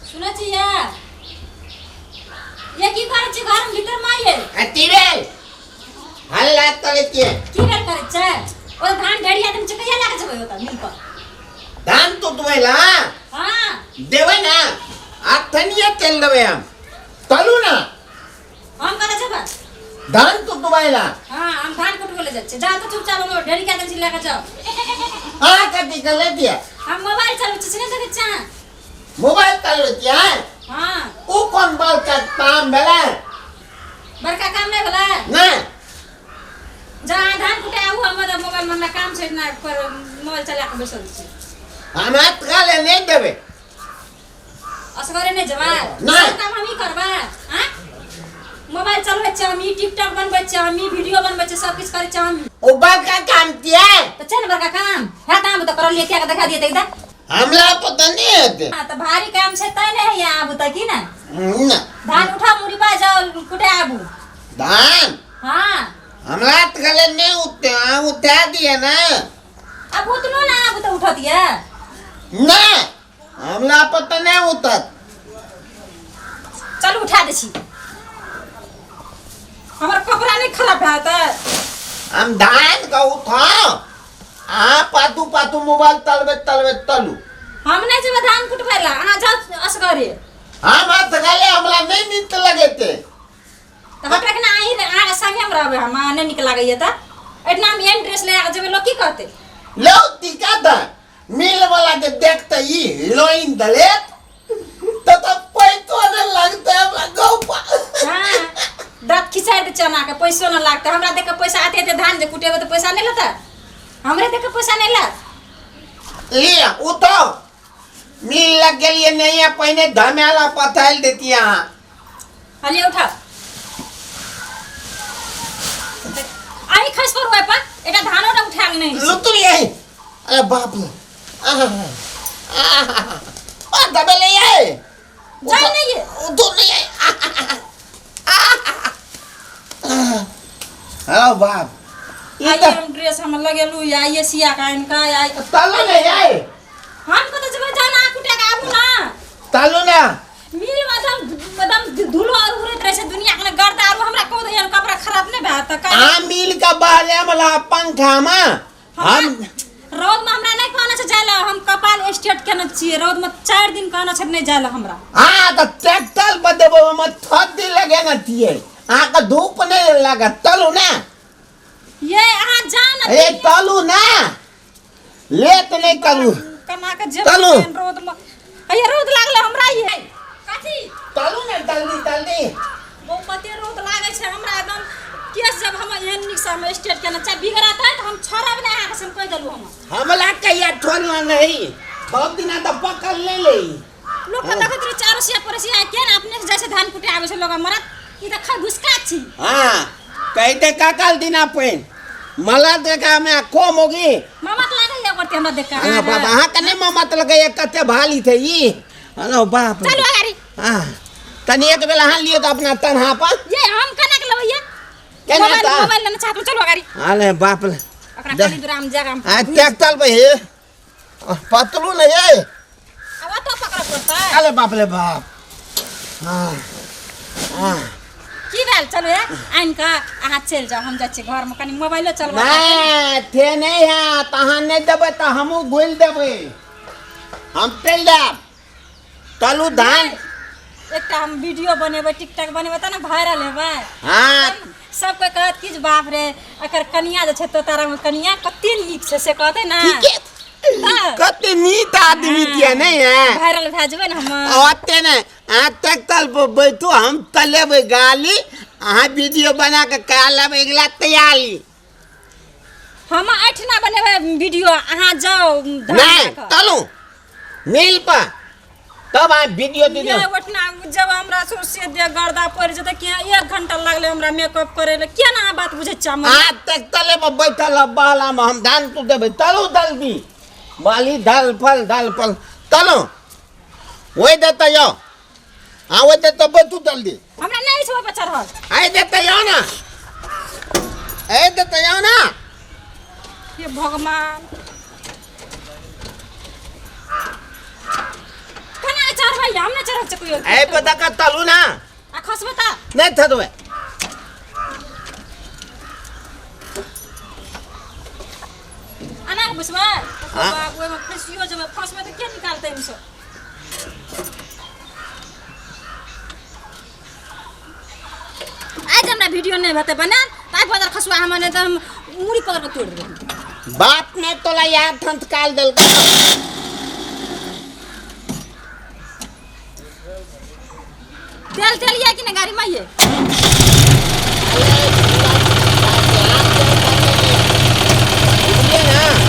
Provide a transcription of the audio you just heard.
सुनै छी ये की करै छी घर भीतर माये अतिरे हल्ला करे के की भेल करै छै ओ धान ढेरी आदमी छै कहिया लागे जेबै ओता मिल पर धान तो दुबैला हां देबै ना आठनिया तेल देबै हम तलू ना हम करै जेबै धान तो दुबैला हां हम धान कटबै ले जाय छै जा तो चुपचाप हम ढेरी के आदमी लेके जाओ हां कथि कर ले दिया हम मोबाइल चलबै छी नहीं देखै छै मोबाइल चलबै दिया हां ओ कोन बाल का काम भेला बड़का काम नहीं भेला ना जा धान कुटे आउ हमर मोबाइल में काम छै ना पर मोबाइल चला के बैसल छी हम हाथ गाले नहीं देबै असगरे नहीं जेबै नहीं काम हम ही करबै हां मोबाइल चलबै छै हम टिकटॉक बनबै छै हम वीडियो बनबै छै सब कुछ करै छै हम ओ बाल का काम किया तो चल बड़का काम है काम तो कर लिए क्या दिखा दिए त इधर हमला पता नहीं है हां तो भारी काम छै तै नहीं है आबू त की ना ना धान उठा मुड़ी पा जाओ कुटे आबू धान हां हमला हाथ गाले नहीं उठते उठा दिया ना अब उतनो ना आबू तो उठा दिया ना हमला पता नहीं उठत चल उठा दे छी हमर कपड़ा नहीं खराब है त हम धान का उठाओ पातू पातू मोबाइल तलबे तलबे तलू हम नहीं जेबे धान कुटबै ला अहाँ जाओ असगरे हम हाथ गाले हमला नहीं नीक लगे थे तो हटा के ना आई आगे संगे हम रहबे हम नहीं निक लागैया त एतना हम एन ड्रेस ले आ जेबे लोग की करते लो टीका था मिल वाला के देखते ही हीरोइन दले तो पैसो न लगता है गौपा हां दांत खिचाई दे चना के पैसो न लागते हमरा देख के पैसा आते थे धान जे कुटेबे तो पैसा नहीं लेता हमरे देख के पैसा नहीं लात लिया उठो मिल लग गेलिए नहीं है पहले धमेला पथाल देती यहाँ हलिए उठा आई खस पर हुआ पा एटा धानोटा उठा के नहीं लुतुरी है अरे बाप रे ओ दबे ले आए जाई नहीं है उधर नहीं है हेलो बाप आई हम ड्रेस हम लगेलु या ये सिया का इनका आई तालू नहीं आए हम को तो जब जाना कुटे के आबू ना तालू ना मेरे मतलब धुलो और उरे तरह से दुनिया के गर्दा और हमरा को दे कपड़ा खराब नहीं भा त का आ मिल का बाले वाला पंखा में हम रोद में हमरा नहीं कहना से जाला हम कपाल स्टेट केना छी रोद में 4 दिन कहना से नहीं जाला हमरा हां तो ट्रैक्टर बदेबो में थद लगे ना तिए आ का धूप नहीं लगा तलू ना ये आ जान ए तलू ना लेट नहीं करू कना के जे तलू रोद में ये रोद लागले हमरा ये काठी तलू ना जल्दी जल्दी वो पते रोद लागे छे हमरा एकदम केस जब हम एहन निशा में स्टेट केना चा बिगड़ाता तो हम छोड़ब नहीं आके से कह देलु हम हमला कहिया छोड़ना नहीं बहुत दिन तो पकड़ ले ले लोग का देखत रहे 400 परसिया के ना अपने जैसे धान कुटे आवे से लोग मरत ई त खा घुसका छी हां कहते काकाल दिना पेन मला देखा मैं खोम होगी ममत लागल ले करते हमरा देख हां बाबा हां कने ममत लगे कते भाली थे ई हेलो बाप चलो गाड़ी हां तनी एक बेला हां लियो तो अपना तनहा पर ये हम कना के लबैया केना ता मोबाइल लेना चाहत चलो गाड़ी अरे बाप रे अपना कली दुराम जगह हम आ ट्रैक्टर पे है पतलू नहीं है अब तो पकड़ पड़ता है अरे बाप रे बाप हां हां की भेल चलो है आइन का अहाँ चल जाओ हम जाय छी घर में कनी मोबाइलो चलबा नहीं थे नहीं है तहां नहीं देबे त हमहु गोल देबे हम चल जाब तलू धान एकटा हम वीडियो बनेबे टिकटॉक बनेबे त ना वायरल हेबे हां सब कोई कहत कि बाप रे एकर कनिया जे छै तो तारा में कनिया कते नीक छै से कहते ना ठीक है कते नीक आदमी किया नहीं है वायरल भ जेबे ना हम ओते ने आ ट्रैक्टर पे बैठो हम तलेबे गाली आ वीडियो बना के का लेबे अगला तैयारी हम आठ ना बनेबे वीडियो अहाँ जाओ नहीं तलू मिल पर तब आ वीडियो दे दो ये ओठना जब हमरा से दे गर्दा पड़ जते कि 1 घंटा लागले हमरा मेकअप करे ले के ना बात बुझे छ हम आ तक तले पे बैठल बाला में हम धान तू देबे तलू जल्दी बाली दाल फल तलू ओए देता यो हां ओए देता बैठू जल्दी हमरा नहीं छो बच्चा रहल आए देता यो ना ए देता यो ना ये भगवान कना चार भाई हमने चढ़ चकुयो ए पता का तलू ना आ खसबे त नहीं था तो अना बुझमा हाँ? बाबू में फसियो जब फसबे त के निकालते इनसे आज हमरा वीडियो नहीं भते बना ताई बदर खसवा हमने त मुड़ी पकड़ के तोड़ दे बाप ने तोला याद थंत काल दल का तेल तेलिया कि ना गाड़ी में ये ये ना